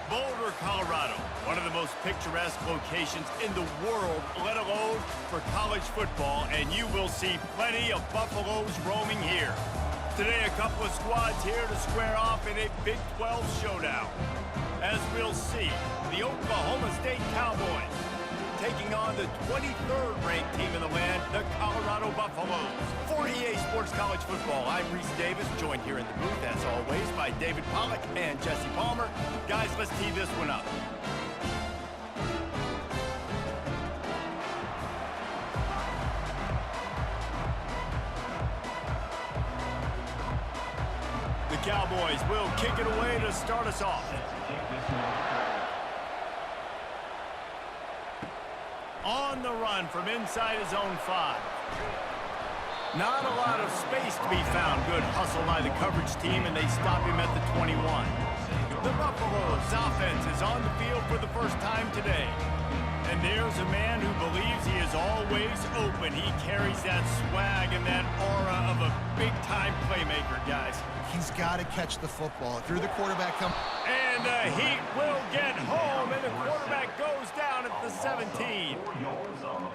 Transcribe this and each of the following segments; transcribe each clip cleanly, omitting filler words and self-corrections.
Boulder, Colorado, one of the most picturesque locations in the world, let alone for college football, and you will see plenty of Buffaloes roaming here. Today, a couple of squads here to square off in a Big 12 showdown. As we'll see, the Oklahoma State Cowboys taking on the 23rd ranked team in the land, the Colorado Buffaloes. For EA Sports College Football, I'm Reese Davis, joined here in the booth, as always, by David Pollack and Jesse Palmer. Guys, let's tee this one up. The Cowboys will kick it away to start us off. On the run from inside his own 5. Not a lot of space to be found. Good hustle by the coverage team, and they stop him at the 21. The Buffaloes offense is on the field for the first time today. And there's a man who believes he is always open. He carries that swag and that aura of a big-time playmaker, guys. He's got to catch the football. Through the quarterback come. And the Heat will get home, and the quarterback goes down at the 17.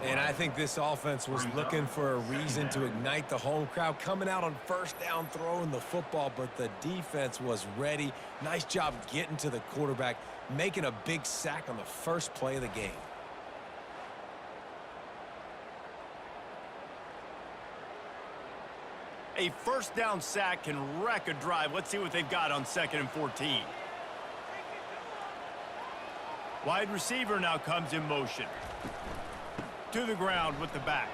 And I think this offense was looking for a reason to ignite the home crowd, coming out on first down, throwing the football, but the defense was ready. Nice job getting to the quarterback, making a big sack on the first play of the game. A first down sack can wreck a drive. Let's see what they've got on 2nd and 14. Wide receiver now comes in motion. To the ground with the back.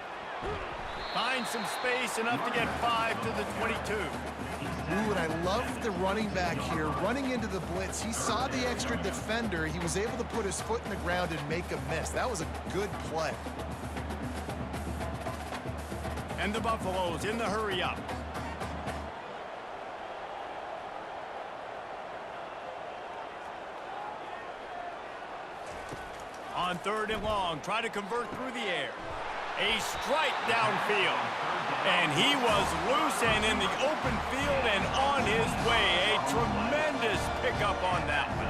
Finds some space, enough to get 5 to the 22. Ooh, and I love the running back here. Running into the blitz, he saw the extra defender. He was able to put his foot in the ground and make a miss. That was a good play. And the Buffaloes in the hurry up. On 3rd and long, try to convert through the air. A strike downfield. And he was loose and in the open field and on his way. A tremendous pickup on that one.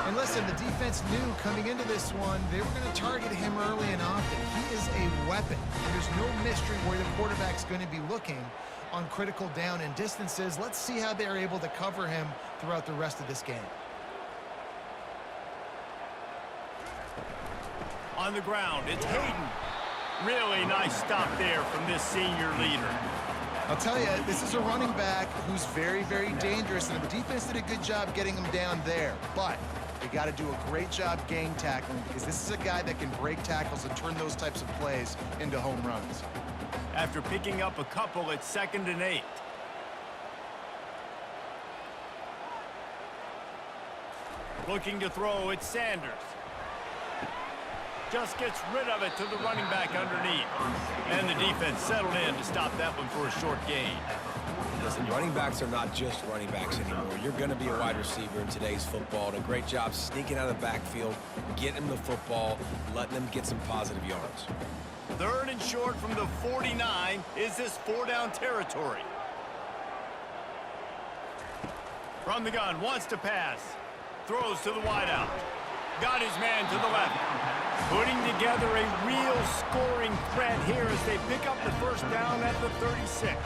And listen, the defense knew coming into this one, they were going to target him early and often. He is a weapon. And there's no mystery where the quarterback's going to be looking on critical down and distances. Let's see how they're able to cover him throughout the rest of this game. On the ground, it's Hayden. Really nice stop there from this senior leader. I'll tell you, this is a running back who's very, very dangerous, and the defense did a good job getting him down there. But they got to do a great job gang tackling, because this is a guy that can break tackles and turn those types of plays into home runs. After picking up a couple at 2nd and 8. Looking to throw, it's Sanders. Just gets rid of it to the running back underneath. And the defense settled in to stop that one for a short gain. Listen, running backs are not just running backs anymore. You're going to be a wide receiver in today's football. And a great job sneaking out of the backfield, getting them the football, letting them get some positive yards. 3rd and short from the 49. Is this 4-down territory? From the gun, wants to pass. Throws to the wideout. Got his man to the left. Putting together a real scoring threat here as they pick up the first down at the 36.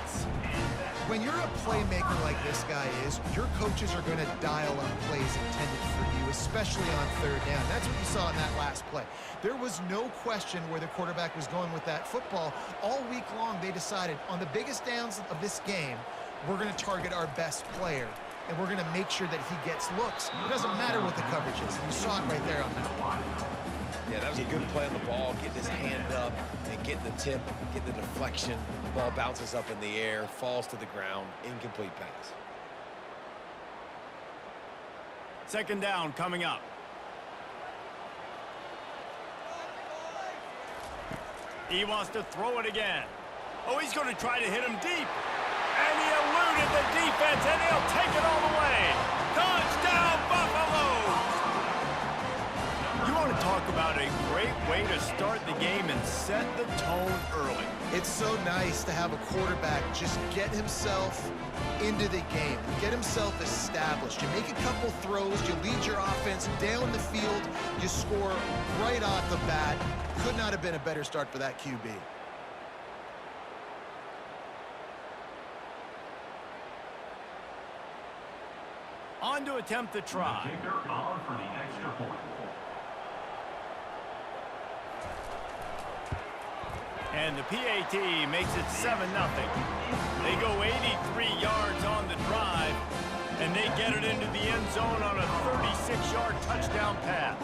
When you're a playmaker like this guy is, your coaches are going to dial up plays intended for you, especially on 3rd down. That's what you saw in that last play. There was no question where the quarterback was going with that football. All week long, they decided on the biggest downs of this game, we're going to target our best player, and we're going to make sure that he gets looks. It doesn't matter what the coverage is. You saw it right there on that one. Yeah, that was a good play on the ball, getting his hand up and getting the tip, getting the deflection. The ball bounces up in the air, falls to the ground, incomplete pass. 2nd down coming up. He wants to throw it again. Oh, he's going to try to hit him deep. And he eluded the defense, and he'll take it all the way. Touchdown, Buffaloes! You want to talk about a great way to start the game and set the tone early. It's so nice to have a quarterback just get himself into the game, get himself established. You make a couple throws, you lead your offense down the field, you score right off the bat. Could not have been a better start for that QB. On to attempt the try. On for the extra point. And the PAT makes it 7-0. They go 83 yards on the drive, and they get it into the end zone on a 36-yard touchdown pass.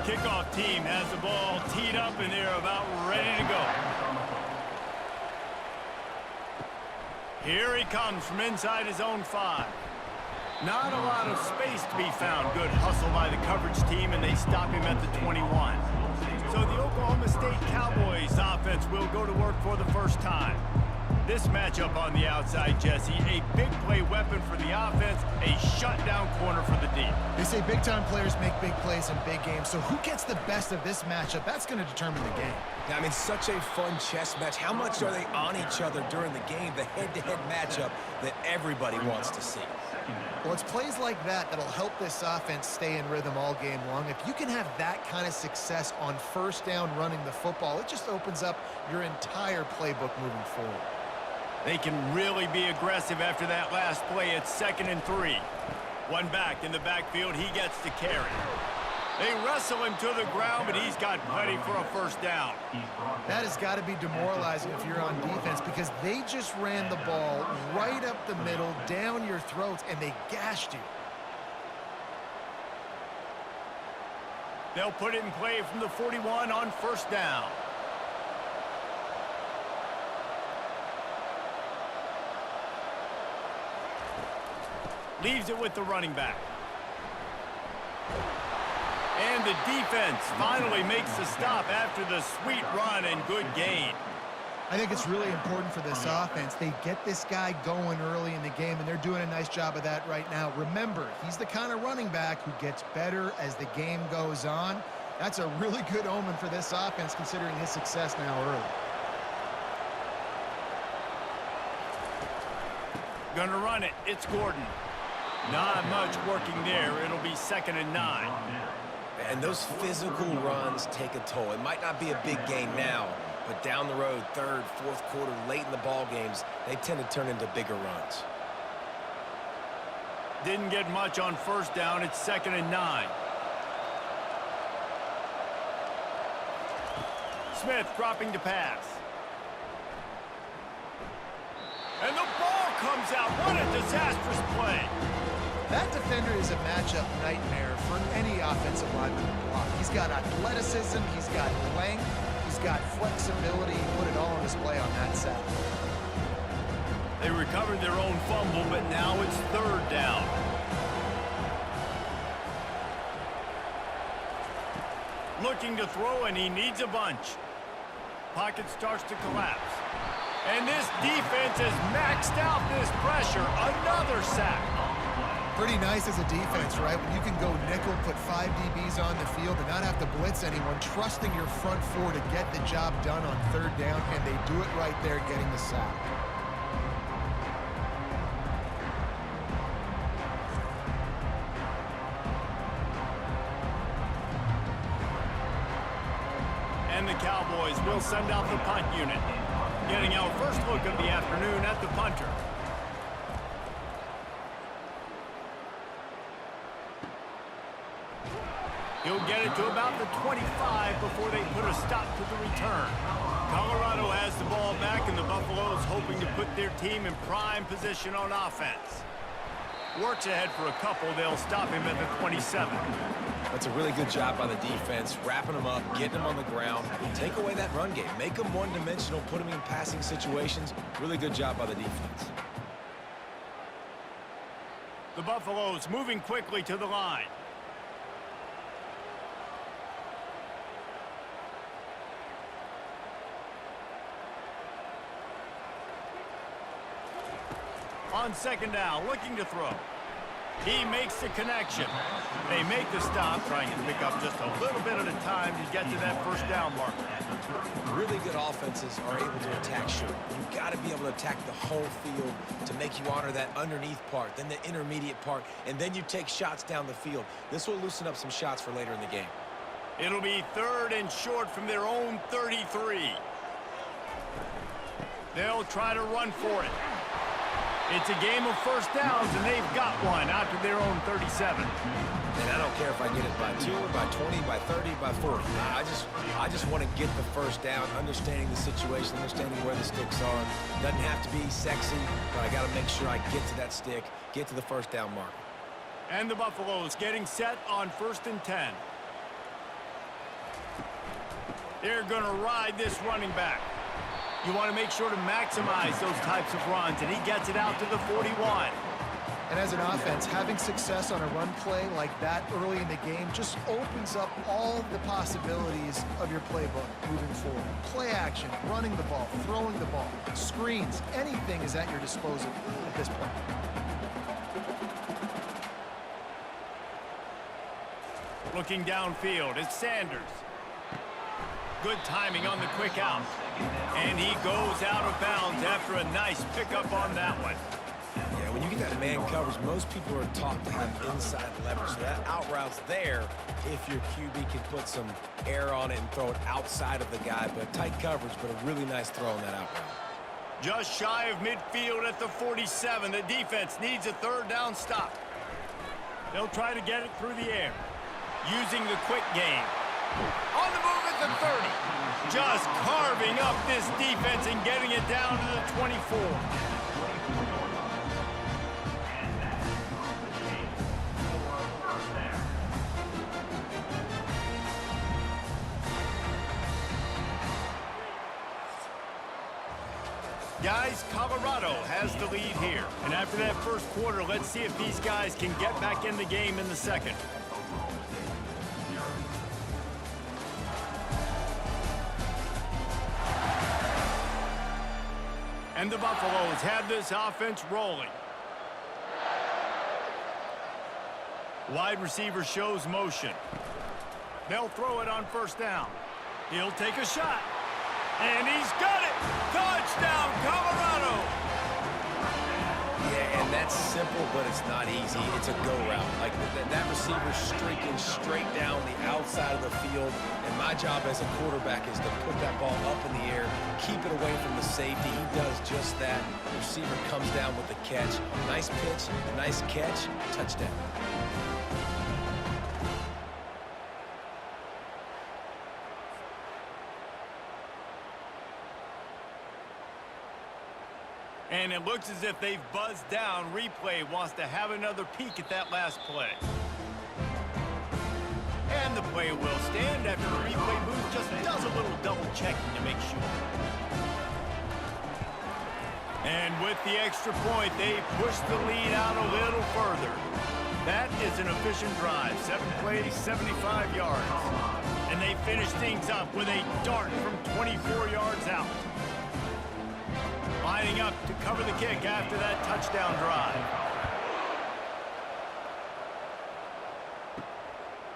Kickoff team has the ball teed up, and they're about ready to go. Here he comes from inside his own 5. Not a lot of space to be found. Good hustle by the coverage team, and they stop him at the 21. So the Oklahoma State Cowboys offense will go to work for the first time. This matchup on the outside, Jesse, a big play weapon for the offense, a shutdown corner for the D. They say big-time players make big plays in big games, so who gets the best of this matchup? That's going to determine the game. Yeah, I mean, such a fun chess match. How much are they on each other during the game, the head-to-head matchup that everybody wants to see? Well, it's plays like that that'll help this offense stay in rhythm all game long. If you can have that kind of success on first down running the football, it just opens up your entire playbook moving forward. They can really be aggressive after that last play. It's 2nd and 3. One back in the backfield. He gets to carry. They wrestle him to the ground, but he's got plenty for a first down. That has got to be demoralizing if you're on defense because they just ran the ball right up the middle, down your throats, and they gashed you. They'll put it in play from the 41 on first down. Leaves it with the running back. And the defense finally makes the stop after the sweet run and good gain. I think it's really important for this offense. They get this guy going early in the game, and they're doing a nice job of that right now. Remember, he's the kind of running back who gets better as the game goes on. That's a really good omen for this offense considering his success now early. Gonna run it. It's Gordon. Not much working there. It'll be 2nd and 9. And those physical runs take a toll. It might not be a big gain now, but down the road, 3rd, 4th quarter, late in the ball games, they tend to turn into bigger runs. Didn't get much on first down. It's 2nd and 9. Smith dropping to pass. And the ball comes out. What a disastrous play. That defender is a matchup nightmare for any offensive lineman to block. He's got athleticism, he's got length, he's got flexibility. He put it all on display on that sack. They recovered their own fumble, but now it's 3rd down. Looking to throw, and he needs a bunch. Pocket starts to collapse. And this defense has maxed out this pressure. Another sack. Pretty nice as a defense, right? When you can go nickel, put 5 DBs on the field and not have to blitz anyone, trusting your front 4 to get the job done on 3rd down, and they do it right there, getting the sack. And the Cowboys will send out the punt unit. Getting our first look of the afternoon at the punter. He'll get it to about the 25 before they put a stop to the return. Colorado has the ball back, and the Buffaloes hoping to put their team in prime position on offense. Works ahead for a couple. They'll stop him at the 27. That's a really good job by the defense, wrapping them up, getting them on the ground. Take away that run game. Make them one-dimensional, put them in passing situations. Really good job by the defense. The Buffaloes moving quickly to the line. On 2nd down, looking to throw. He makes the connection. They make the stop, trying to pick up just a little bit at a time to get to that first down marker. Really good offenses are able to attack short. You've got to be able to attack the whole field to make you honor that underneath part, then the intermediate part, and then you take shots down the field. This will loosen up some shots for later in the game. It'll be 3rd and short from their own 33. They'll try to run for it. It's a game of first downs, and they've got one out to their own 37. And I don't care if I get it by 2, by 20, by 30, by 40. I just want to get the first down, understanding the situation, understanding where the sticks are. Doesn't have to be sexy, but I got to make sure I get to that stick, get to the first down mark. And the Buffaloes getting set on 1st and 10. They're going to ride this running back. You want to make sure to maximize those types of runs, and he gets it out to the 41. And as an offense, having success on a run play like that early in the game just opens up all the possibilities of your playbook moving forward. Play action, running the ball, throwing the ball, screens, anything is at your disposal at this point. Looking downfield, it's Sanders. Good timing on the quick out. And he goes out of bounds after a nice pickup on that one. Yeah, when you get that man coverage, most people are taught to have inside leverage. So that out route's there if your QB can put some air on it and throw it outside of the guy. But tight coverage, but a really nice throw on that out route. Just shy of midfield at the 47. The defense needs a 3rd down stop. They'll try to get it through the air, using the quick game. On the move at the 30. Just carving up this defense and getting it down to the 24. Guys, Colorado has the lead here. And after that first quarter, let's see if these guys can get back in the game in the second. And the Buffaloes have this offense rolling. Wide receiver shows motion. They'll throw it on 1st down. He'll take a shot. And he's got it! Touchdown, Colorado! Yeah, and that's simple, but it's not easy. It's a go route. Like that receiver streaking straight down the outside of the field. And my job as a quarterback is to put that ball up in the air, keep it away from the safety. He does just that. The receiver comes down with the catch. Nice pitch, nice catch, touchdown. And it looks as if they've buzzed down. Replay wants to have another peek at that last play. And the play will stand after the replay booth just does a little double checking to make sure. And with the extra point, they push the lead out a little further. That is an efficient drive. 7 plays, 75 yards. And they finish things up with a dart from 24 yards out. Lining up to cover the kick after that touchdown drive.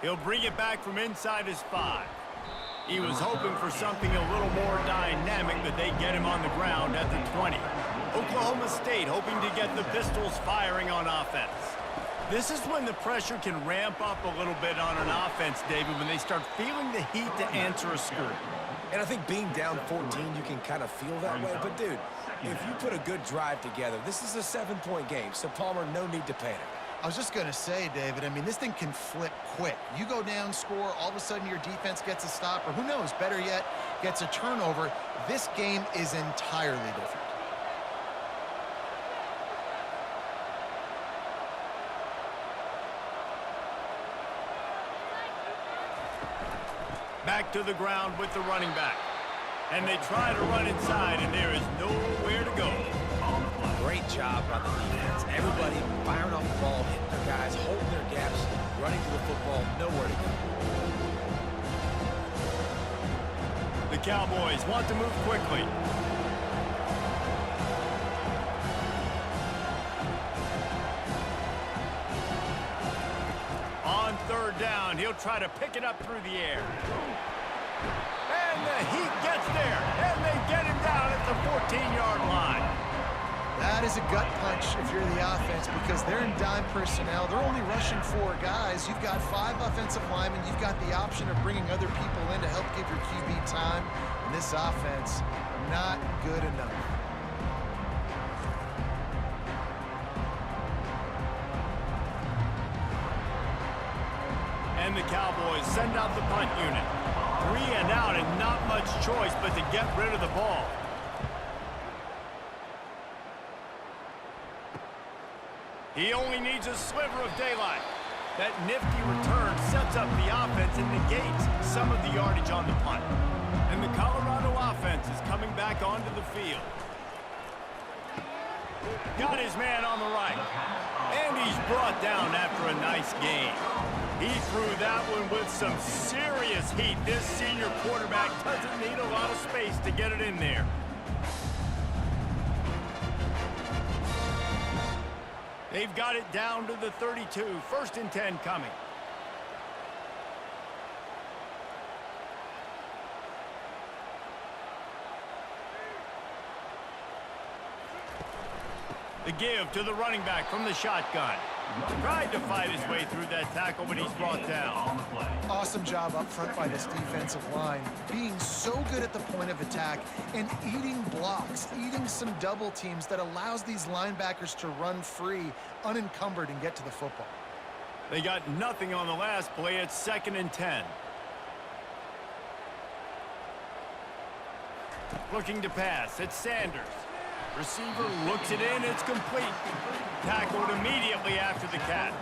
He'll bring it back from inside his 5. He was hoping for something a little more dynamic, but they get him on the ground at the 20. Oklahoma State hoping to get the Pistols firing on offense. This is when the pressure can ramp up a little bit on an offense, David, when they start feeling the heat to answer a screen. And I think being down 14, you can kind of feel that way. But, dude, if you put a good drive together, this is a 7-point game. So, Palmer, no need to panic. I was just going to say, David, I mean, this thing can flip quick. You go down, score, all of a sudden your defense gets a stop, or who knows, better yet, gets a turnover. This game is entirely different. Back to the ground with the running back. And they try to run inside, and there is nowhere to go. Great job by the defense. Everybody firing off the ball, hitting their guys, holding their gaps, running to the football, nowhere to go. The Cowboys want to move quickly. third down. He'll try to pick it up through the air. And the Heat gets there, and they get him down at the 14-yard line. That is a gut punch if you're the offense because they're in dime personnel. They're only rushing 4 guys. You've got 5 offensive linemen. You've got the option of bringing other people in to help give your QB time. And this offense, not good enough. And the Cowboys send out the punt unit. 3 and out and not much choice but to get rid of the ball. He only needs a sliver of daylight. That nifty return sets up the offense and negates some of the yardage on the punt. And the Colorado offense is coming back onto the field. Got his man on the right. And he's brought down after a nice gain. He threw that one with some serious heat. This senior quarterback doesn't need a lot of space to get it in there. They've got it down to the 32. 1st and 10 coming. The give to the running back from the shotgun. Tried to fight his way through that tackle, but he's brought down. Awesome job up front by this defensive line, being so good at the point of attack and eating blocks, eating some double teams that allows these linebackers to run free, unencumbered, and get to the football. They got nothing on the last play. It's 2nd and 10. Looking to pass. It's Sanders. Receiver looks it in. It's complete. Tackled immediately after the catch.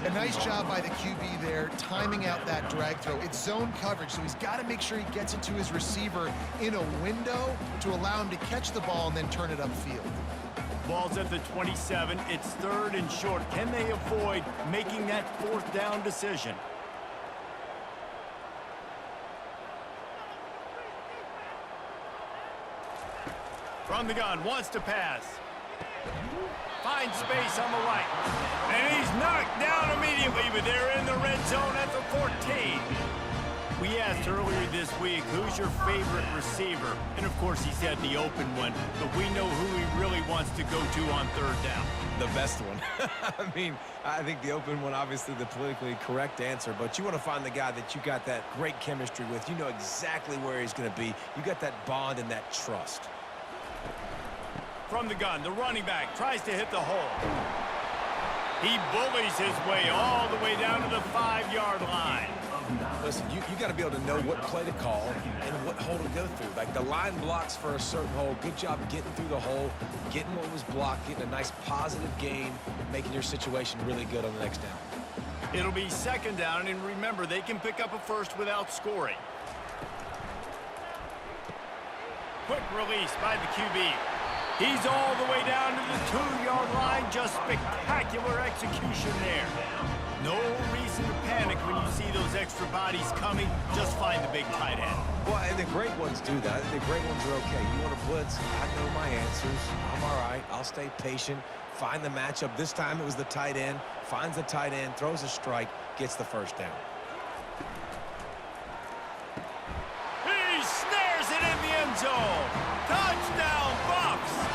A nice job by the QB there, timing out that drag throw. It's zone coverage, so he's got to make sure he gets it to his receiver in a window to allow him to catch the ball and then turn it upfield. Ball's at the 27. It's 3rd and short. Can they avoid making that 4th down decision? From the gun, wants to pass. Finds space on the right. And he's knocked down immediately, but they're in the red zone at the 14. We asked earlier this week, who's your favorite receiver? And of course he said the open one, but we know who he really wants to go to on 3rd down. The best one. I mean, I think the open one, obviously the politically correct answer, but you want to find the guy that you got that great chemistry with. You know exactly where he's going to be. You got that bond and that trust. From the gun, the running back tries to hit the hole. He bullies his way all the way down to the 5-yard line. Listen, you got to be able to know what play to call and what hole to go through. Like the line blocks for a certain hole. Good job getting through the hole, getting what was blocked, getting a nice positive gain, making your situation really good on the next down. It'll be 2nd down, and remember, they can pick up a first without scoring. Quick release by the QB. He's all the way down to the 2-yard line. Just spectacular execution there. No reason to panic when you see those extra bodies coming. Just find the big tight end. Well, and the great ones do that. The great ones are okay. You want to blitz? I know my answers. I'm all right. I'll stay patient. Find the matchup. This time it was the tight end. Finds the tight end, throws a strike, gets the 1st down. He snares it in the end zone. Touchdown, Buffs!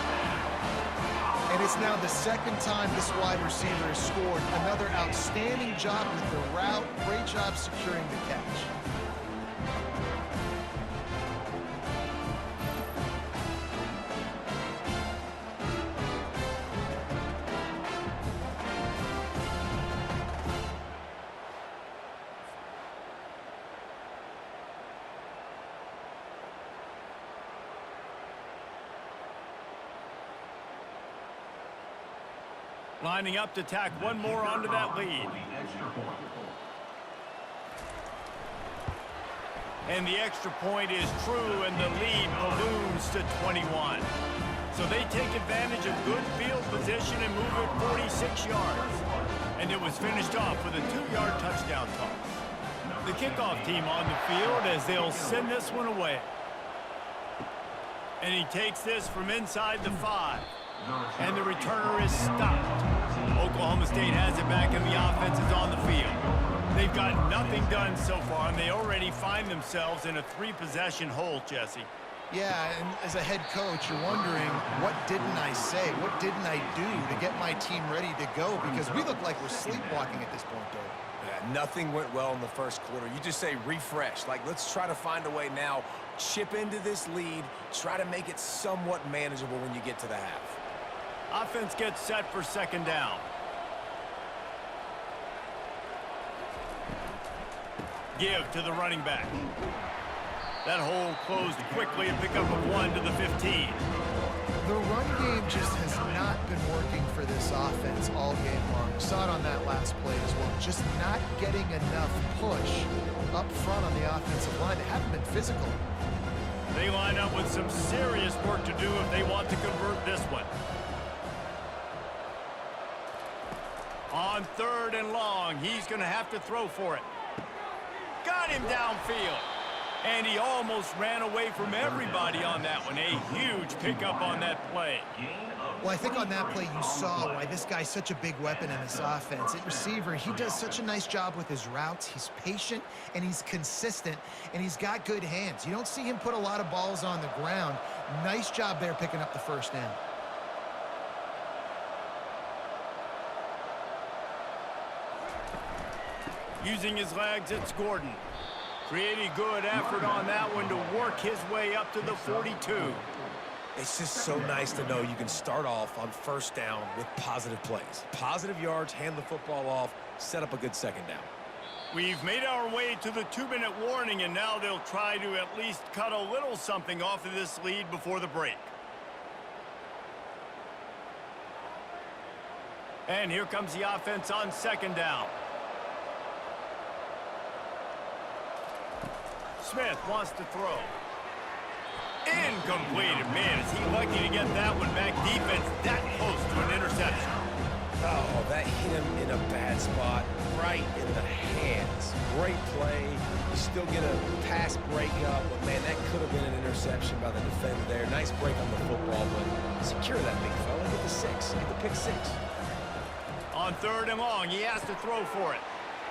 And it's now the 2nd time this wide receiver has scored. Another outstanding job with the route. Great job securing the catch. Lining up to tack one more onto that lead. And the extra point is true, and the lead balloons to 21. So they take advantage of good field position and move it 46 yards. And it was finished off with a 2-yard touchdown toss. The kickoff team on the field as they'll send this one away. And he takes this from inside the 5. And the returner is stopped. Oklahoma State has it back and the offense is on the field. They've got nothing done so far, and they already find themselves in a 3-possession hole, Jesse. Yeah, and as a head coach, you're wondering, what didn't I say? What didn't I do to get my team ready to go? Because we look like we're sleepwalking at this point, Dave. Yeah, nothing went well in the first quarter. You just say refresh. Like, let's try to find a way now, chip into this lead, try to make it somewhat manageable when you get to the half. Offense gets set for second down. Give to the running back. That hole closed quickly and pick up a 1 to the 15. The run game just has not been working for this offense all game long. You saw it on that last play as well. Just not getting enough push up front on the offensive line. They haven't been physical. They line up with some serious work to do if they want to convert this one. On 3rd and long, he's going to have to throw for it. Got him downfield. And he almost ran away from everybody on that one. A huge pickup on that play. Well, I think on that play you saw why this guy's such a big weapon in this offense. At receiver, he does such a nice job with his routes. He's patient, and he's consistent, and he's got good hands. You don't see him put a lot of balls on the ground. Nice job there picking up the first down. Using his legs, it's Gordon. Pretty good effort on that one to work his way up to the 42. It's just so nice to know you can start off on first down with positive plays. Positive yards, hand the football off, set up a good second down. We've made our way to the 2-minute warning, and now they'll try to at least cut a little something off of this lead before the break. And here comes the offense on second down. Smith wants to throw. Incomplete. Man, is he lucky to get that one back. Defense that close to an interception. Oh, that hit him in a bad spot, right in the hands. Great play. You still get a pass breakup, but man, that could have been an interception by the defender there. Nice break on the football, but secure that big fella. Get the 6. Get the pick 6. On 3rd and long, he has to throw for it.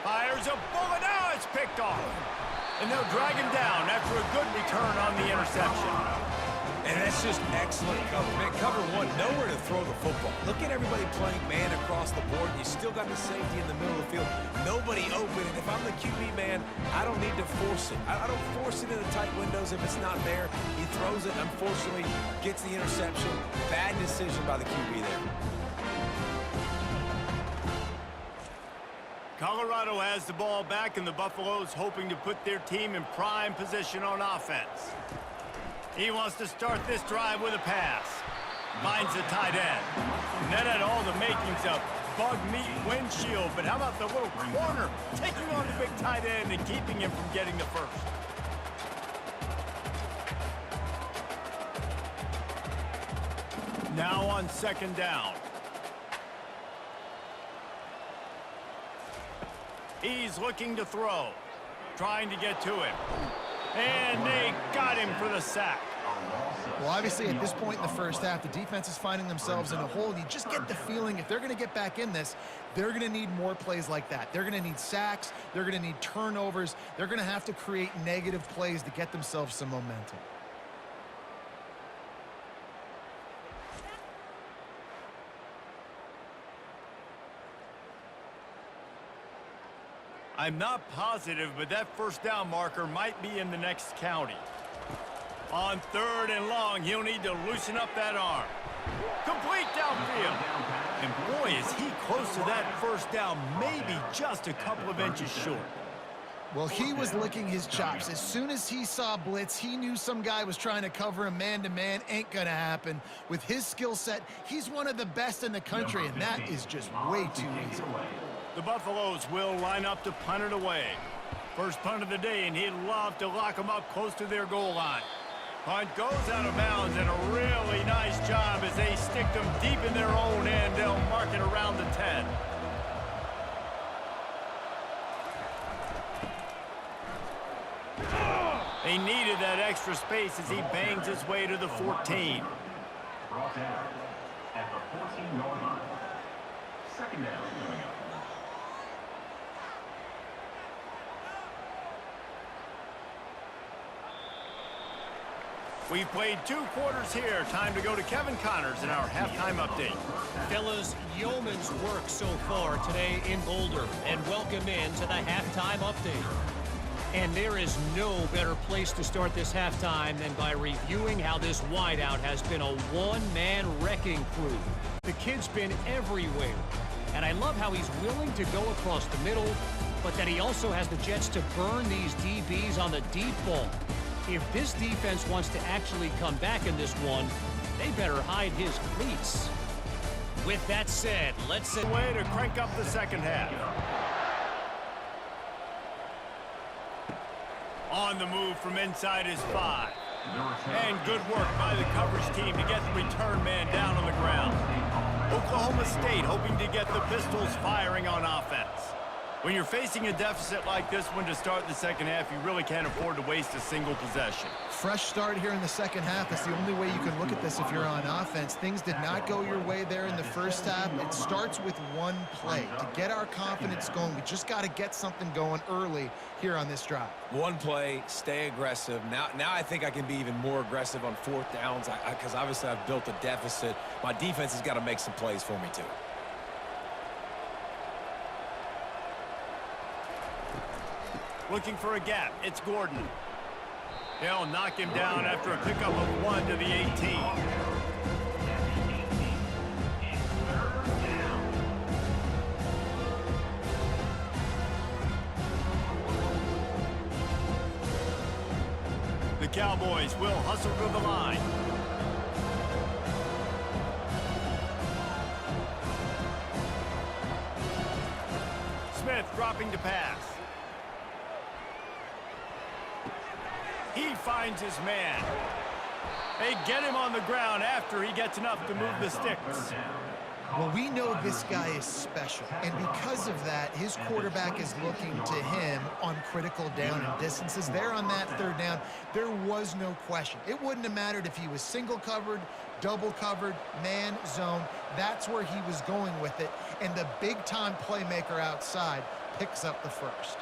Fires a bullet. Now it's picked off. And they'll drag him down after a good return on the interception. And that's just excellent cover. Man, cover 1, nowhere to throw the football. Look at everybody playing man across the board. You still got the safety in the middle of the field. Nobody open. And if I'm the QB man, I don't need to force it. I don't force it in the tight windows if it's not there. He throws it, unfortunately, gets the interception. Bad decision by the QB there. Colorado has the ball back, and the Buffaloes hoping to put their team in prime position on offense. He wants to start this drive with a pass. Finds the tight end. And that had all the makings of bug meat windshield, but how about the little corner taking on the big tight end and keeping him from getting the first? Now on second down. He's looking to throw, trying to get to him. And they got him for the sack. Well, obviously, at this point in the first half, the defense is finding themselves in a hole. And you just get the feeling if they're going to get back in this, they're going to need more plays like that. They're going to need sacks. They're going to need turnovers. They're going to have to create negative plays to get themselves some momentum. I'm not positive, but that first down marker might be in the next county. On 3rd and long, he'll need to loosen up that arm. Complete downfield. And boy, is he close to that first down, maybe just a couple of inches short. Well, he was licking his chops. As soon as he saw blitz, he knew some guy was trying to cover him man-to-man. Ain't gonna happen. With his skill set, he's one of the best in the country, and that is just way too easy. The Buffaloes will line up to punt it away. First punt of the day, and he'd love to lock them up close to their goal line. Punt goes out of bounds, and a really nice job as they stick them deep in their own end. They'll mark it around the 10. They needed that extra space as he bangs his way to the 14. Brought down at the 14-yard line. Second down coming up. We've played 2 quarters here. Time to go to Kevin Connors in our halftime update. Fellas, yeoman's work so far today in Boulder, and welcome in to the halftime update. And there is no better place to start this halftime than by reviewing how this wideout has been a one-man wrecking crew. The kid's been everywhere, and I love how he's willing to go across the middle, but that he also has the jets to burn these DBs on the deep ball. If this defense wants to actually come back in this one, they better hide his cleats. With that said, let's see. Way to crank up the second half. On the move from inside is 5. And good work by the coverage team to get the return man down on the ground. Oklahoma State hoping to get the Pistols firing on offense. When you're facing a deficit like this one to start the second half, you really can't afford to waste a single possession. Fresh start here in the second half. It's the only way you can look at this if you're on offense. Things did not go your way there in the first half. It starts with one play. To get our confidence going, we just got to get something going early here on this drive. One play, stay aggressive. Now I think I can be even more aggressive on 4th downs because obviously I've built a deficit. My defense has got to make some plays for me too. Looking for a gap. It's Gordon. He'll knock him down after a pickup of 1 to the 18. The Cowboys will hustle to the line. Smith dropping to pass. He finds his man. They get him on the ground after he gets enough to move the sticks. Well, we know this guy is special, and because of that, his quarterback is looking to him on critical down and distances. There on that 3rd down, there was no question. It wouldn't have mattered if he was single covered, double covered, man, zone. That's where he was going with it, and the big-time playmaker outside picks up the first.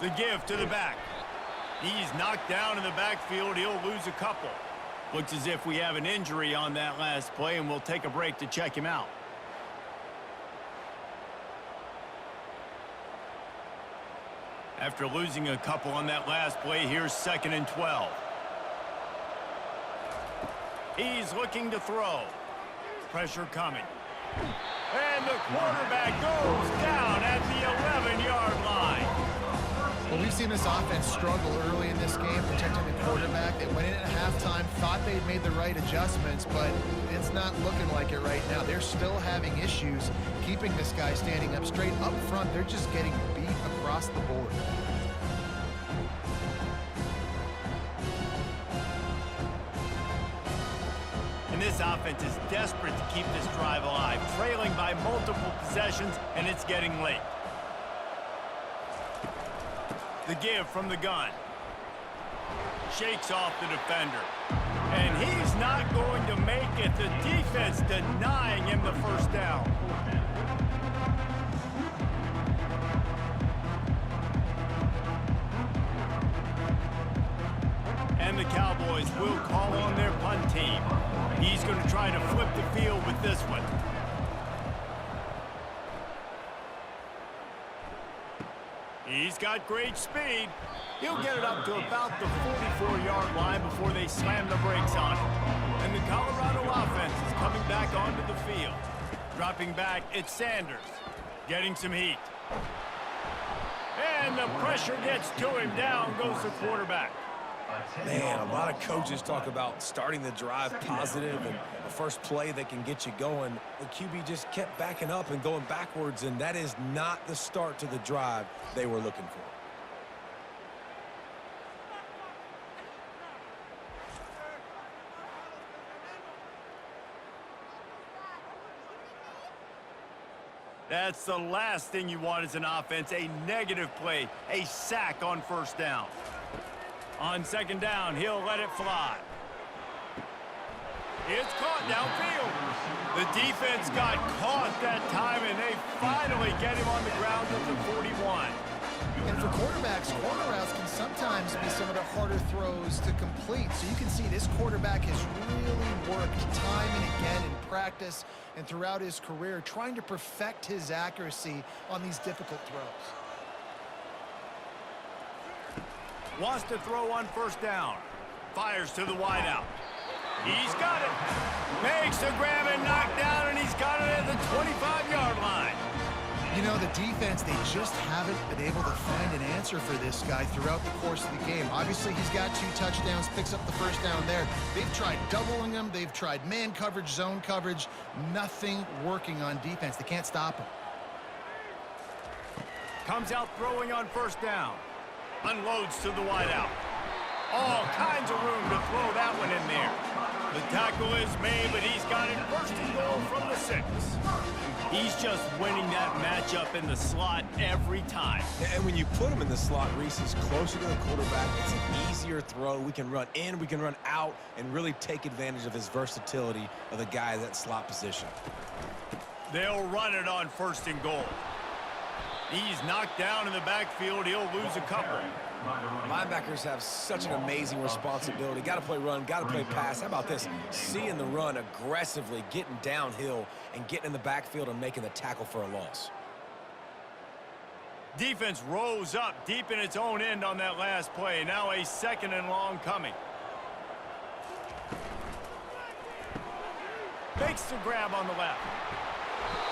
The give to the back. He's knocked down in the backfield. He'll lose a couple. Looks as if we have an injury on that last play, and we'll take a break to check him out. After losing a couple on that last play, here's 2nd and 12. He's looking to throw. Pressure coming. And the quarterback goes down at the 11-yard line. Well, we've seen this offense struggle early in this game, protecting the quarterback. They went in at halftime, thought they'd made the right adjustments, but it's not looking like it right now. They're still having issues keeping this guy standing up straight. Up front, they're just getting beat across the board. And this offense is desperate to keep this drive alive, trailing by multiple possessions, and it's getting late. The give from the gun. Shakes off the defender. And he's not going to make it. The defense denying him the first down. And the Cowboys will call on their punt team. He's going to try to flip the field with this one. He's got great speed. He'll get it up to about the 44-yard line before they slam the brakes on him. And the Colorado offense is coming back onto the field. Dropping back, it's Sanders. Getting some heat. And the pressure gets to him. Down goes the quarterback. Man, a lot of coaches talk about starting the drive positive and a first play that can get you going. The QB just kept backing up and going backwards, and that is not the start to the drive they were looking for. That's the last thing you want as an offense, a negative play, a sack on first down. On second down, he'll let it fly. It's caught downfield. The defense got caught that time, and they finally get him on the ground at the 41. And for quarterbacks, corner routes can sometimes be some of the harder throws to complete. So you can see this quarterback has really worked time and again in practice and throughout his career, trying to perfect his accuracy on these difficult throws. Wants to throw on first down. Fires to the wideout. He's got it. Makes the grab and knock down, and he's got it at the 25-yard line. You know, the defense, they just haven't been able to find an answer for this guy throughout the course of the game. Obviously, he's got 2 touchdowns, picks up the first down there. They've tried doubling him. They've tried man coverage, zone coverage. Nothing working on defense. They can't stop him. Comes out throwing on first down. Unloads to the wideout. All kinds of room to throw that one in there. The tackle is made, but he's got it first and goal from the 6. He's just winning that matchup in the slot every time. And when you put him in the slot, Reese, he's closer to the quarterback. It's an easier throw. We can run in, we can run out, and really take advantage of his versatility of the guy in that slot position. They'll run it on first and goal. He's knocked down in the backfield. He'll lose a couple. Linebackers have such an amazing responsibility. Got to play run, got to play pass. How about this? Seeing the run aggressively, getting downhill, and getting in the backfield and making the tackle for a loss. Defense rose up deep in its own end on that last play. Now a 2nd and long coming. Makes the grab on the left.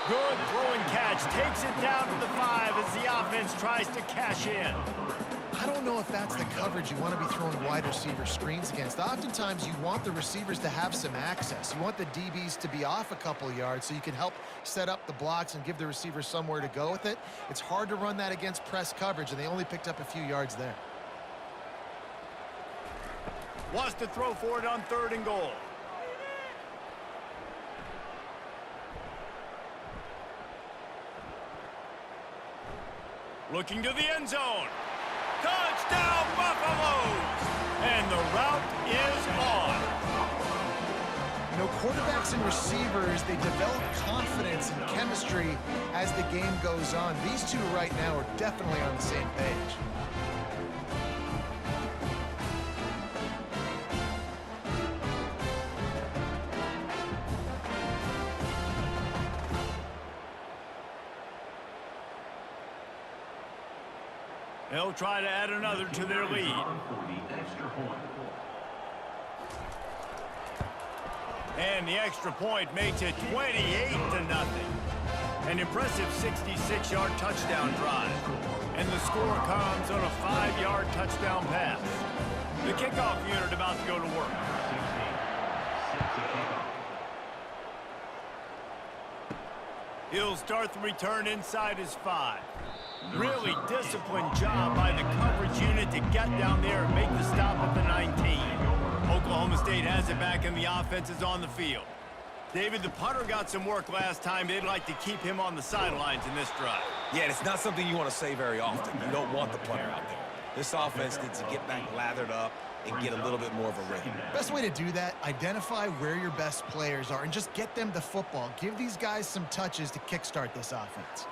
Good throwing catch. Takes it down to the 5 as the offense tries to cash in. I don't know if that's the coverage you want to be throwing wide receiver screens against. Oftentimes, you want the receivers to have some access. You want the DBs to be off a couple yards so you can help set up the blocks and give the receivers somewhere to go with it. It's hard to run that against press coverage, and they only picked up a few yards there. Wants to throw for it on 3rd and goal. Looking to the end zone. Touchdown, Buffaloes! And the route is on. You know, quarterbacks and receivers, they develop confidence and chemistry as the game goes on. These two right now are definitely on the same page. They'll try to add another to their lead. And the extra point makes it 28-0. An impressive 66-yard touchdown drive. And the score comes on a 5-yard touchdown pass. The kickoff unit about to go to work. He'll start the return inside his 5. Really disciplined job by the coverage unit to get down there and make the stop at the 19. Oklahoma State has it back and the offense is on the field. David, the punter got some work last time. They'd like to keep him on the sidelines in this drive. Yeah, it's not something you want to say very often. You don't want the punter out there. This offense needs to get back lathered up and get a little bit more of a rhythm. Best way to do that, identify where your best players are and just get them the football. Give these guys some touches to kickstart this offense.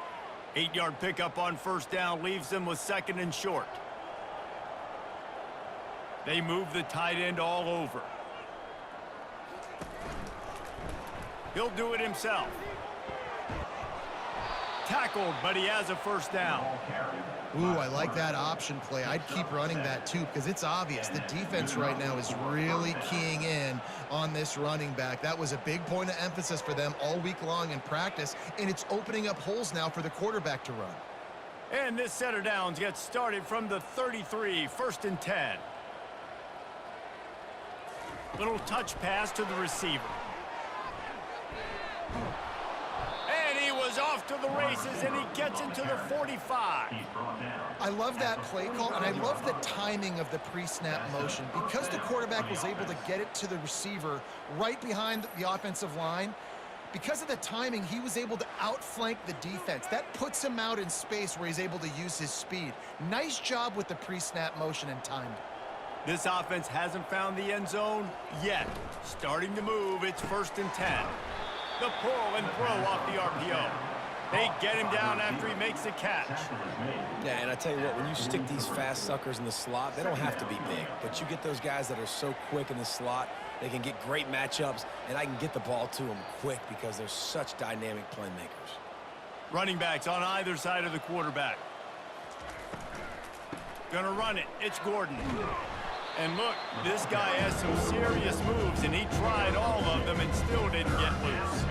8-yard pickup on first down leaves them with 2nd and short. They move the tight end all over. He'll do it himself. Tackled, but he has a first down. Ooh, I like that option play. I'd keep running that too because it's obvious the defense right now is really keying in on this running back. That was a big point of emphasis for them all week long in practice, and it's opening up holes now for the quarterback to run. And this set of downs gets started from the 33, 1st and 10. Little touch pass to the receiver. And he was off to the races, and he gets into the 45. I love that play call, and I love the timing of the pre-snap motion. Because the quarterback was able to get it to the receiver right behind the offensive line, because of the timing, he was able to outflank the defense. That puts him out in space where he's able to use his speed. Nice job with the pre-snap motion and timing. This offense hasn't found the end zone yet. Starting to move, it's 1st and 10. The pull and throw off the RPO. They get him down after he makes the catch. Yeah, and I tell you what, when you stick these fast suckers in the slot, they don't have to be big. But you get those guys that are so quick in the slot, they can get great matchups, and I can get the ball to them quick because they're such dynamic playmakers. Running backs on either side of the quarterback. Gonna run it. It's Gordon. And look, this guy has some serious moves, and he tried all of them and still didn't get loose.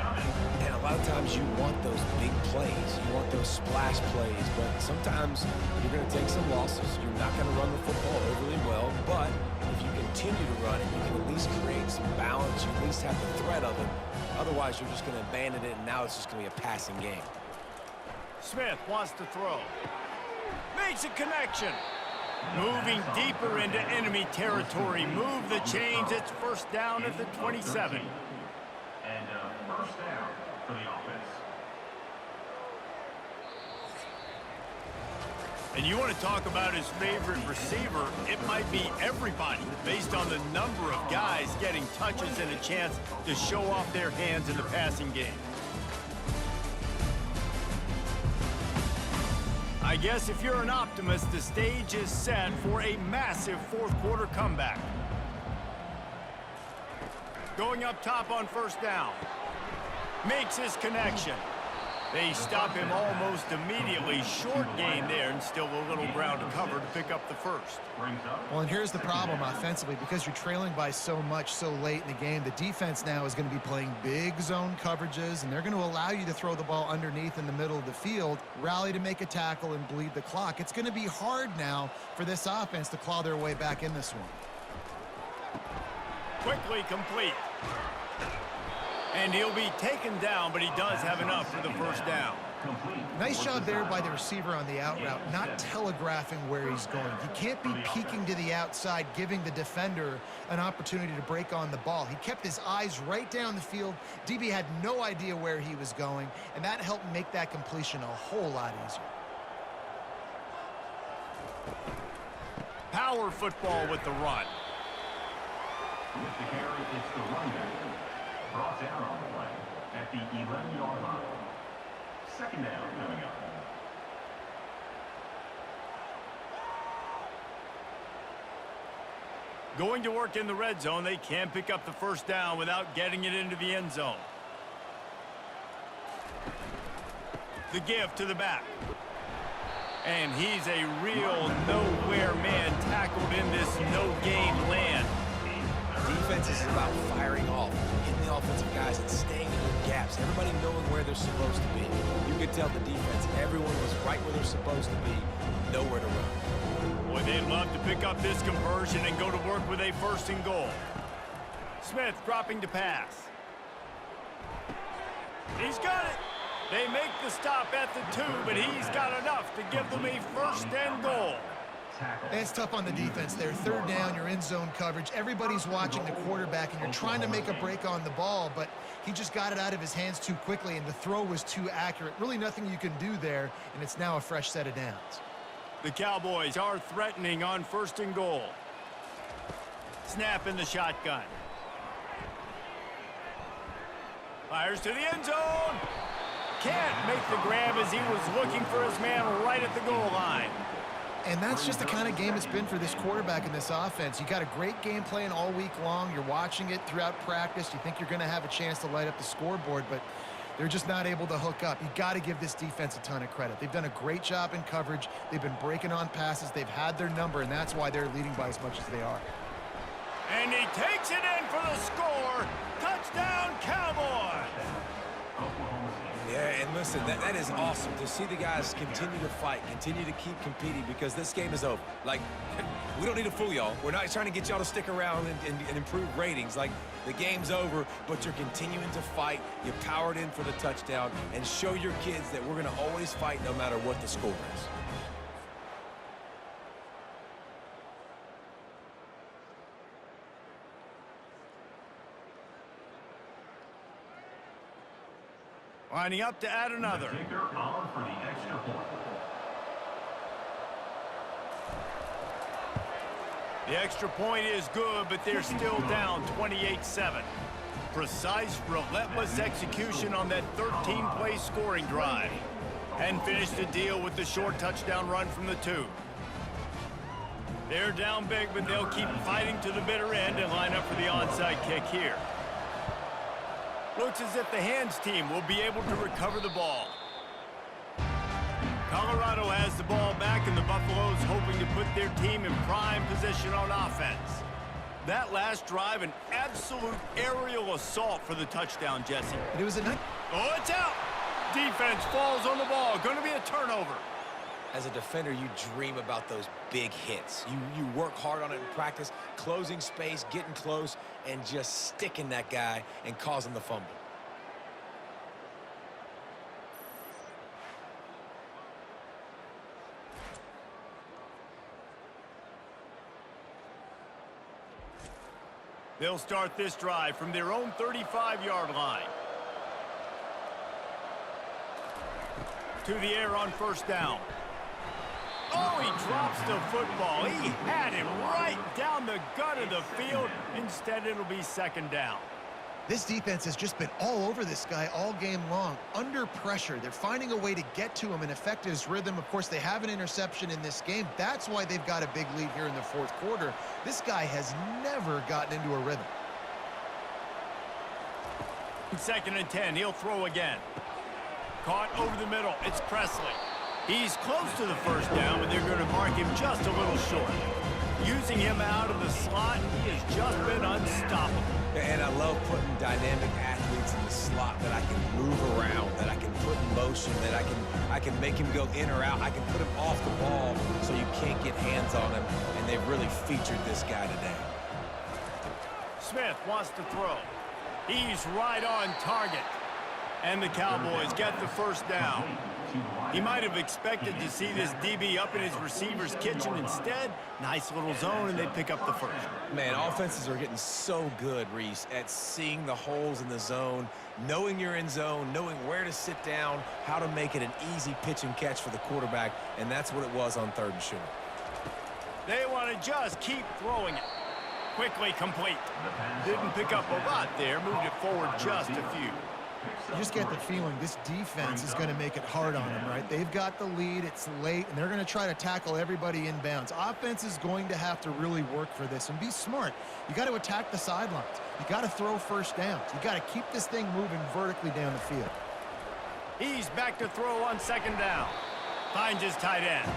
And a lot of times you want those big plays. You want those splash plays, but sometimes you're going to take some losses. You're not going to run the football overly well, but if you continue to run it, you can at least create some balance. You at least have the threat of it. Otherwise, you're just going to abandon it, and now it's just going to be a passing game. Smith wants to throw. Makes a connection. Moving deeper into enemy territory. Move the chains. It's first down at the 27. And first down for the offense. And you want to talk about his favorite receiver, it might be everybody based on the number of guys getting touches and a chance to show off their hands in the passing game. I guess if you're an optimist, the stage is set for a massive fourth-quarter comeback. Going up top on first down. Makes his connection. They stop him almost immediately. Short gain there, and still a little ground to cover to pick up the first. Well, and here's the problem offensively. Because you're trailing by so much so late in the game, the defense now is going to be playing big zone coverages, and they're going to allow you to throw the ball underneath in the middle of the field, rally to make a tackle, and bleed the clock. It's going to be hard now for this offense to claw their way back in this one. Quickly complete. And he'll be taken down, but he does have enough for the first down. Nice job there by the receiver on the out route, not telegraphing where he's going. He can't be peeking to the outside, giving the defender an opportunity to break on the ball. He kept his eyes right down the field. DB had no idea where he was going, and that helped make that completion a whole lot easier. Power football with the run. With the carry, it's the running. Brought down on the play at the 11-yard line. Second down coming up. Going to work in the red zone. They can pick up the first down without getting it into the end zone. The give to the back. And he's a real nowhere man tackled in this no-gain land. Defense is about firing off, hitting the offensive guys and staying in their gaps. Everybody knowing where they're supposed to be. You could tell the defense, everyone was right where they're supposed to be, nowhere to run. Boy, they'd love to pick up this conversion and go to work with a first and goal. Smith dropping to pass. He's got it. They make the stop at the 2, but he's got enough to give them a first and goal. It's tough on the defense there. Third down, you're in zone coverage. Everybody's watching the quarterback, and you're trying to make a break on the ball, but he just got it out of his hands too quickly, and the throw was too accurate. Really nothing you can do there, and it's now a fresh set of downs. The Cowboys are threatening on first and goal. Snap in the shotgun. Fires to the end zone. Can't make the grab as he was looking for his man right at the goal line. And that's just the kind of game it's been for this quarterback in this offense. You got a great game plan all week long. You're watching it throughout practice. You think you're going to have a chance to light up the scoreboard, but they're just not able to hook up. You got to give this defense a ton of credit. They've done a great job in coverage. They've been breaking on passes. They've had their number, and that's why they're leading by as much as they are. And he takes it in for the score. Touchdown, Cowboys! Yeah, and listen, that is awesome to see the guys continue to fight, continue to keep competing, because this game is over. Like, we don't need to fool y'all. We're not trying to get y'all to stick around and improve ratings. Like, the game's over, but you're continuing to fight. You powered in for the touchdown, and show your kids that we're going to always fight no matter what the score is. Lining up to add another. The kicker on for the extra point. The extra point is good, but they're still down 28-7. Precise, relentless execution on that 13-play scoring drive. And finished the deal with the short touchdown run from the 2. They're down big, but they'll keep fighting to the bitter end and line up for the onside kick here. Looks as if the hands team will be able to recover the ball. Colorado has the ball back, and the Buffaloes hoping to put their team in prime position on offense. That last drive, an absolute aerial assault for the touchdown, Jesse. But it was a nice... Oh, it's out! Defense falls on the ball. Going to be a turnover. As a defender, you dream about those big hits. You work hard on it in practice, closing space, getting close, and just sticking that guy and causing the fumble. They'll start this drive from their own 35-yard line. To the air on first down. Oh, he drops the football. He had it right down the gut of the field. Instead, it'll be second down. This defense has just been all over this guy all game long. Under pressure, they're finding a way to get to him and affect his rhythm. Of course, they have an interception in this game. That's why they've got a big lead here in the fourth quarter. This guy has never gotten into a rhythm. Second and 10, he'll throw again. Caught over the middle, it's Presley. He's close to the first down, but they're going to mark him just a little short. Using him out of the slot, he has just been unstoppable. And I love putting dynamic athletes in the slot that I can move around, that I can put in motion, that I can make him go in or out. I can put him off the ball so you can't get hands on him, and they've really featured this guy today. Smith wants to throw. He's right on target. And the Cowboys get the first down. He might have expected to see this DB up in his receiver's kitchen. Instead, nice little zone, and they pick up the first. Man, offenses are getting so good, Reese, at seeing the holes in the zone, knowing you're in zone, knowing where to sit down, how to make it an easy pitch and catch for the quarterback, and that's what it was on third and short. They want to just keep throwing it. Quickly complete. Didn't pick up a lot there, moved it forward just a few. You just get the feeling this defense is going to make it hard on them, right? They've got the lead, it's late, and they're going to try to tackle everybody inbounds. Offense is going to have to really work for this and be smart. You got to attack the sidelines. You got to throw first downs. You got to keep this thing moving vertically down the field. He's back to throw on second down. Finds his tight end.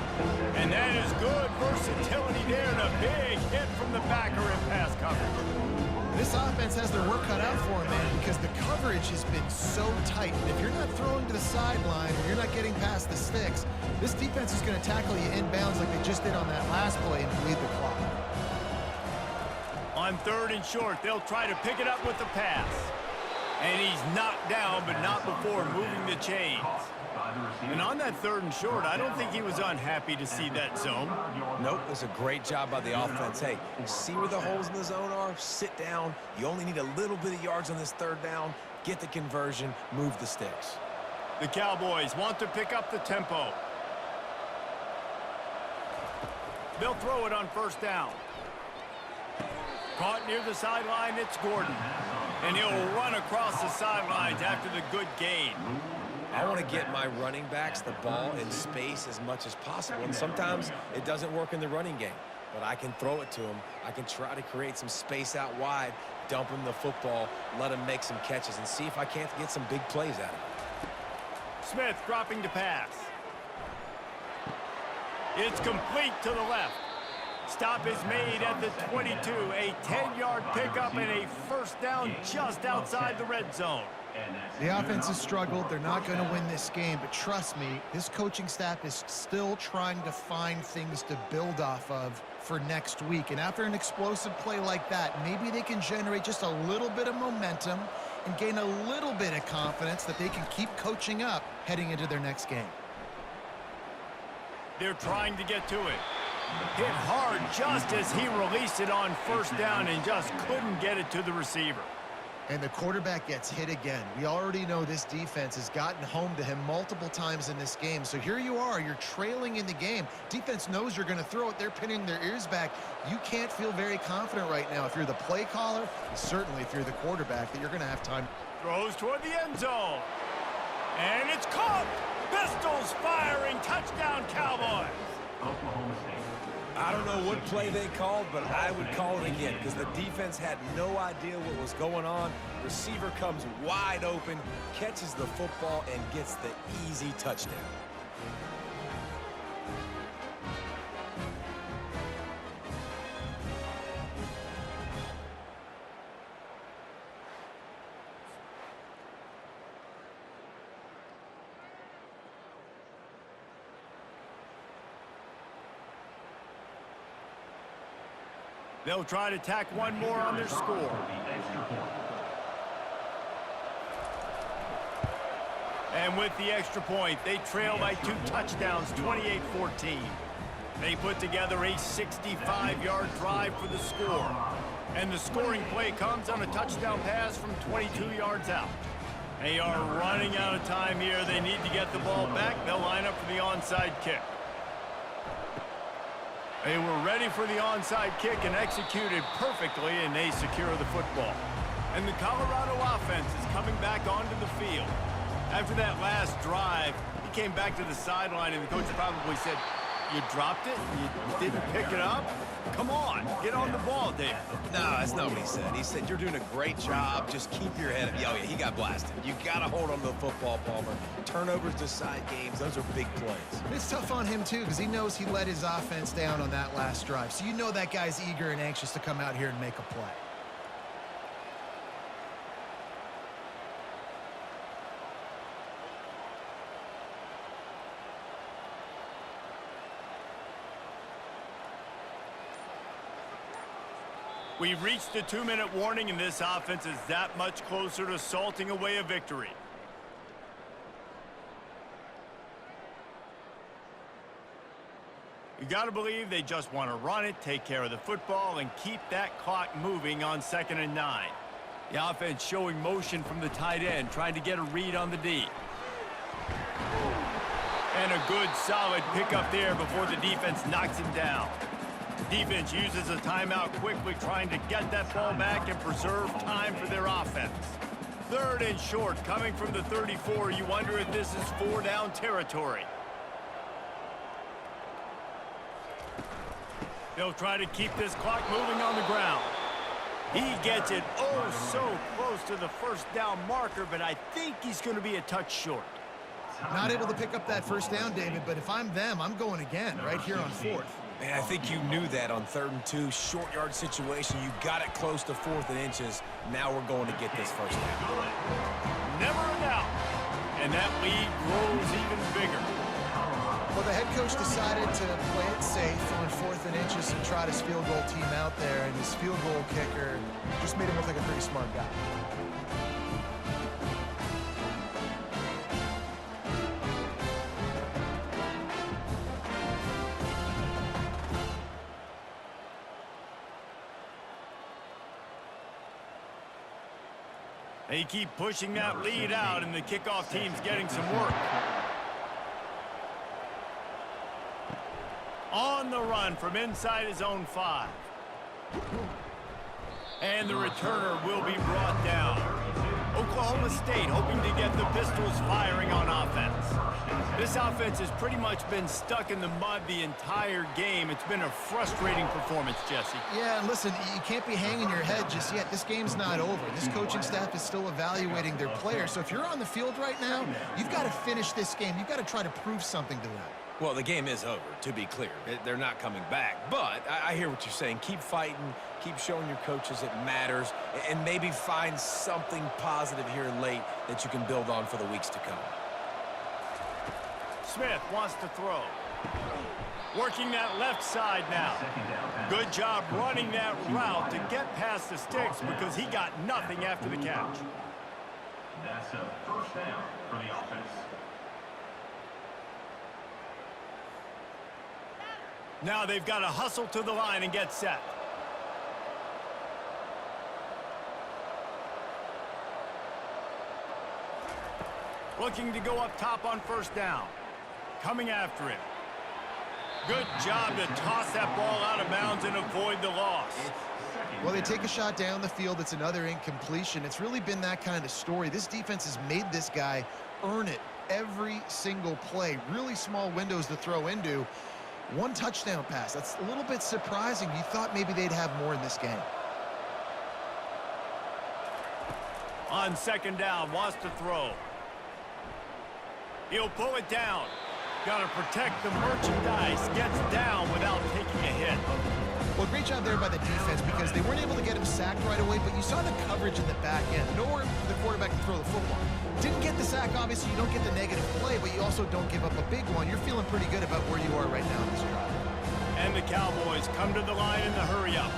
And that is good versatility there, and a big hit from the backer in pass coverage. This offense has their work cut out for them, man, because the coverage has been so tight. And if you're not throwing to the sideline or you're not getting past the sticks, this defense is going to tackle you inbounds like they just did on that last play and bleed the clock. On third and short, they'll try to pick it up with the pass. And he's knocked down, but not before moving the chains. And on that third and short, I don't think he was unhappy to see that zone. Nope, it was a great job by the offense. Hey, see where the holes in the zone are? Sit down. You only need a little bit of yards on this third down. Get the conversion, move the sticks. The Cowboys want to pick up the tempo. They'll throw it on first down. Caught near the sideline, it's Gordon. And he'll run across the sidelines after the good gain. I want to get my running backs the ball in space as much as possible, and sometimes it doesn't work in the running game, but I can throw it to them. I can try to create some space out wide, dump him the football, let him make some catches, and see if I can't get some big plays out of it. Smith dropping to pass. It's complete to the left. Stop is made at the 22. A 10-yard pickup and a first down just outside the red zone. The offense has struggled. They're not going to win this game, but trust me, this coaching staff is still trying to find things to build off of for next week. And after an explosive play like that, maybe they can generate just a little bit of momentum and gain a little bit of confidence that they can keep coaching up heading into their next game. They're trying to get to it. Hit hard just as he released it on first down and just couldn't get it to the receiver. And the quarterback gets hit again. We already know this defense has gotten home to him multiple times in this game. So here you are, you're trailing in the game. Defense knows you're going to throw it. They're pinning their ears back. You can't feel very confident right now if you're the play caller, and certainly if you're the quarterback, that you're going to have time. Throws toward the end zone. And it's caught. Pistols firing. Touchdown, Cowboys. Oklahoma State. I don't know what play they called, but I would call it again because the defense had no idea what was going on. Receiver comes wide open, catches the football, and gets the easy touchdown. They'll try to tack one more on their score. The extra point. And with the extra point, they trail by 2 touchdowns, 28-14. They put together a 65-yard drive for the score. And the scoring play comes on a touchdown pass from 22 yards out. They are running out of time here. They need to get the ball back. They'll line up for the onside kick. They were ready for the onside kick and executed perfectly, and they secure the football. And the Colorado offense is coming back onto the field. After that last drive, he came back to the sideline, and the coach probably said, "You dropped it? You didn't pick it up? Come on, get on the ball, Dave." No, that's not what he said. He said, "You're doing a great job. Just keep your head up." Yeah, he got blasted. You got to hold on to the football, Palmer. Turnovers decide games. Those are big plays. It's tough on him, too, because he knows he let his offense down on that last drive. So you know that guy's eager and anxious to come out here and make a play. We've reached the 2-minute warning, and this offense is that much closer to salting away a victory. You got to believe they just want to run it, take care of the football, and keep that clock moving on 2nd and 9. The offense showing motion from the tight end, trying to get a read on the D. And a good, solid pickup there before the defense knocks him down. Defense uses a timeout quickly, trying to get that ball back and preserve time for their offense. 3rd and short, coming from the 34. You wonder if this is 4-down territory. They'll try to keep this clock moving on the ground. He gets it oh so close to the 1st down marker, but I think he's going to be a touch short. Not able to pick up that 1st down, David, but if I'm them, I'm going again right here on 4th. Man, I think you knew that on 3rd and 2, short yard situation. You got it close to 4th and inches. Now we're going to get this 1st down. Never a doubt. And that lead grows even bigger. Well, the head coach decided to play it safe on 4th and inches and trot his field goal team out there, and his field goal kicker just made him look like a pretty smart guy. They keep pushing that lead out, and the kickoff team's getting some work. On the run from inside his own 5. And the returner will be brought down. Oklahoma State hoping to get the Pistols firing on offense. This offense has pretty much been stuck in the mud the entire game. It's been a frustrating performance, Jesse. Yeah, and listen, you can't be hanging your head just yet. This game's not over. This coaching staff is still evaluating their players. So if you're on the field right now, you've got to finish this game. You've got to try to prove something to them. Well, the game is over, to be clear. They're not coming back. But I hear what you're saying. Keep fighting. Keep showing your coaches it matters. And maybe find something positive here late that you can build on for the weeks to come. Smith wants to throw. Working that left side now. Good job running that route to get past the sticks because he got nothing after the catch. That's a 1st down for the offense. Now they've got to hustle to the line and get set. Looking to go up top on first down. Coming after him. Good job to toss that ball out of bounds and avoid the loss. Well, they take a shot down the field. It's another incompletion. It's really been that kind of story. This defense has made this guy earn it every single play. Really small windows to throw into. One touchdown pass. That's a little bit surprising. You thought maybe they'd have more in this game. On second down, wants to throw. He'll pull it down. Got to protect the merchandise. Gets down without taking a hit. Well, great job there by the defense because they weren't able to get him sacked right away, but you saw the coverage in the back end. Nowhere for the quarterback to throw the football. Didn't get the sack, obviously. You don't get the negative play, but you also don't give up a big one. You're feeling pretty good about where you are right now in this drive. And the Cowboys come to the line in the hurry-up.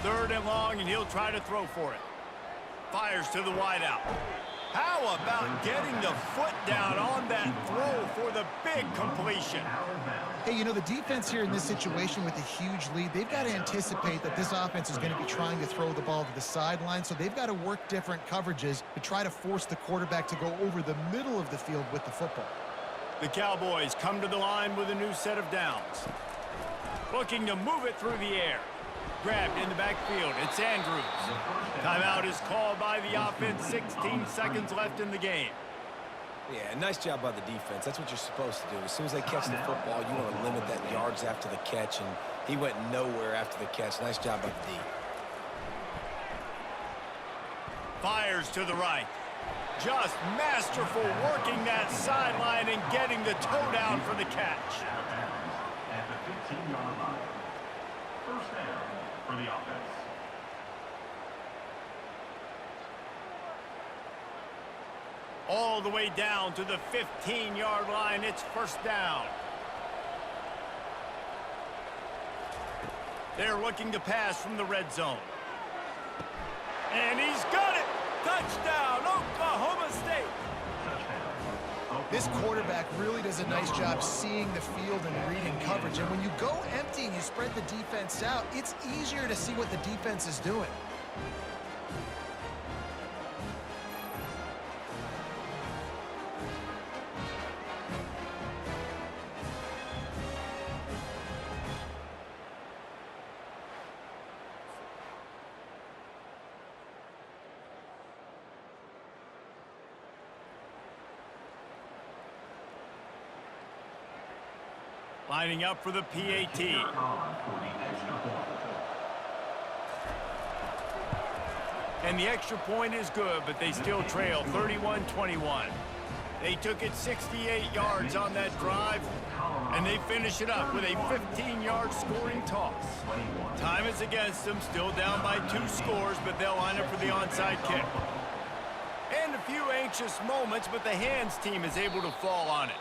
Third and long, and he'll try to throw for it. Fires to the wideout. How about getting the foot down on that throw for the big completion? Hey, you know, the defense here in this situation with a huge lead, they've got to anticipate that this offense is going to be trying to throw the ball to the sideline, so they've got to work different coverages to try to force the quarterback to go over the middle of the field with the football. The Cowboys come to the line with a new set of downs. Looking to move it through the air. Grabbed in the backfield. It's Andrews. Timeout is called by the offense. 16 seconds left in the game. Yeah, nice job by the defense. That's what you're supposed to do. As soon as they catch the football, you want to limit that yards after the catch, and he went nowhere after the catch. Nice job by the D. Fires to the right. Just masterful working that sideline and getting the toe down for the catch. At the 15-yard line. First down for the offense. All the way down to the 15-yard line. It's first down. They're looking to pass from the red zone. And he's got it! Touchdown, Oklahoma State! This quarterback really does a nice job seeing the field and reading coverage. And when you go empty and you spread the defense out, it's easier to see what the defense is doing. Lining up for the PAT. And the extra point is good, but they still trail 31-21. They took it 68 yards on that drive, and they finish it up with a 15-yard scoring toss. Time is against them, still down by 2 scores, but they'll line up for the onside kick. And a few anxious moments, but the hands team is able to fall on it.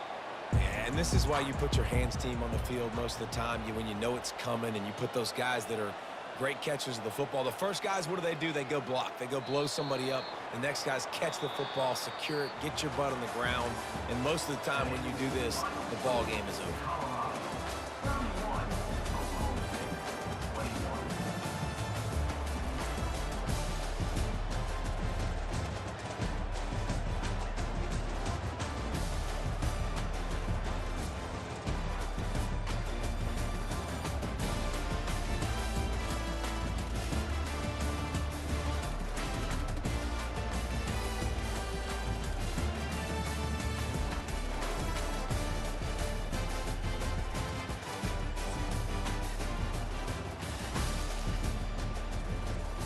And this is why you put your hands team on the field most of the time, when you know it's coming, and you put those guys that are great catchers of the football. The first guys, what do? They go block. They go blow somebody up. The next guys catch the football, secure it, get your butt on the ground. And most of the time when you do this, the ball game is over.